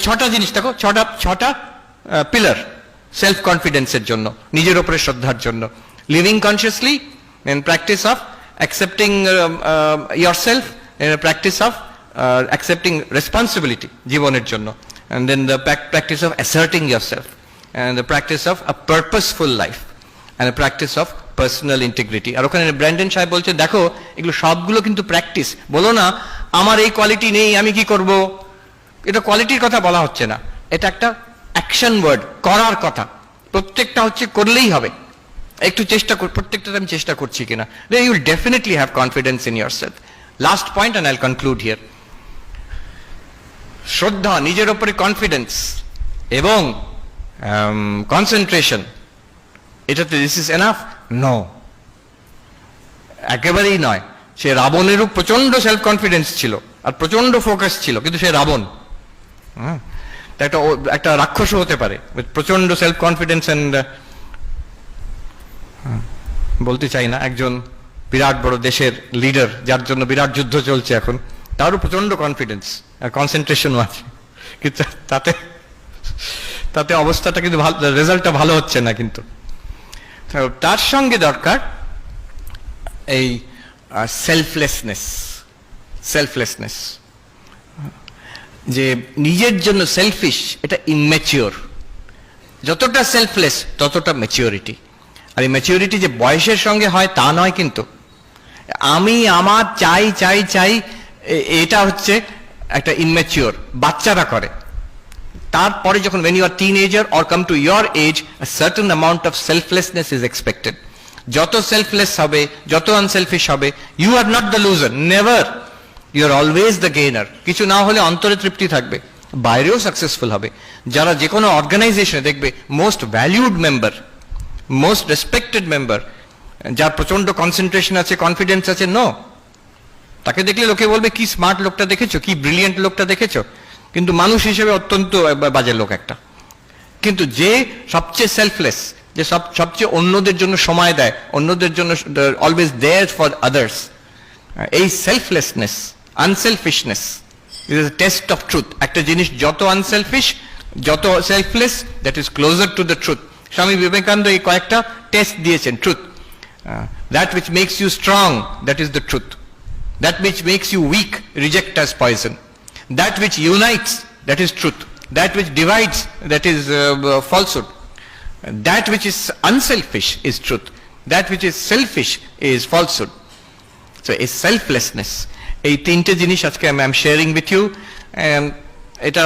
ছটা জিনিস দেখো, ছটা পিলার সেলফ কনফিডেন্সের জন্য, নিজের ওপরে শ্রদ্ধার জন্য। Living consciously, in practice of accepting yourself, in a practice of accepting responsibility জীবনের জন্য, and then the practice of asserting yourself, and the practice of a purposeful life, and a practice of personal integrity। আর ওখানে Brandon সাহেব বলছে দেখো এগুলো সবগুলো কিন্তু practice. বলো না আমার এই কোয়ালিটি নেই আমি কি করব, এটা কোয়ালিটির কথা বলা হচ্ছে না, এটা একটা অ্যাকশন ওয়ার্ড, করার কথা। প্রত্যেকটা হচ্ছে করলেই হবে, একটু চেষ্টা কর, প্রত্যেকটাতে আমি চেষ্টা করছি কিনা, then you will definitely have confidence in yourself। Last point and I'll conclude here, শ্রদ্ধা, নিজের উপরে কনফিডেন্স এবং কনসেন্ট্রেশন, এটাতে দিস ইজ এনাফ? নো, একেবারেই নয়। সে রাবণেরও প্রচন্ড সেলফ কনফিডেন্স ছিল আর প্রচন্ড ফোকাস ছিল, কিন্তু সে রাবণ, একটা রাক্ষসও হতে পারে প্রচন্ড সেলফ কনফিডেন্স অ্যান্ড বলতে চাই না, একজন বিরাট বড় দেশের লিডার যার জন্য বিরাট যুদ্ধ চলছে এখন, তারও প্রচন্ড কনফিডেন্স আর কনসেন্ট্রেশনও আছে, কিন্তু তাতে অবস্থাটা কিন্তু রেজাল্টটা ভালো হচ্ছে না। কিন্তু তার সঙ্গে দরকার এই সেলফলেসনেস, যে নিজের জন্য সেলফিশ, এটা ইনম্যাচিওর। যতটা সেলফলেস ততটা ম্যাচিওরিটি। আর এই ম্যাচিওরিটি যে বয়সের সঙ্গে হয় তা নয়, কিন্তু আমি আমার চাই চাই চাই, এটা হচ্ছে একটা ইনম্যাচিওর, বাচ্চারা করে। তারপরে যখন when you are teenager or come to your age, a certain amount of selflessness is expected। যত সেলফলেস হবে, যত আনসেলফিশ হবে, you are not the loser, never, you are always the gainer। কিছু না হলে অন্তরে তৃপ্তি থাকবে, বাইরেও সাকসেসফুল হবে। যারা যে কোনো অর্গানাইজেশনে দেখবে most valued member, most respected member, যার প্রচন্ড কনসেন্ট্রেশন আছে, কনফিডেন্স আছে, নো, তাকে দেখলে লোকে বলবে কি স্মার্ট লোকটা দেখেছো, কি ব্রিলিয়েন্ট লোকটা দেখেছো, কিন্তু মানুষ হিসেবে অত্যন্ত বাজে লোক একটা। কিন্তু যে সবচেয়ে সেলফলেস, যে সবচেয়ে অন্যদের জন্য সময় দেয়, অন্যদের জন্য অলওয়েজ দেয়ার ফর আদার্স, এই selflessness, unselfishness is a test of truth. একটা জিনিস যত আনসেলফিশ, যত selfless, that is closer to the truth. Swami Vivekananda এই কয়েকটা টেস্ট দিয়েছেন। Truth, that which makes you strong, that is the truth. That which makes you weak, reject as poison. That which unites, that is truth. That which divides, that is falsehood. That which is unselfish is truth. That which is selfish is falsehood. So a selflessness, এই তিনটে জিনিস আজকে I am sharing with you, and এটা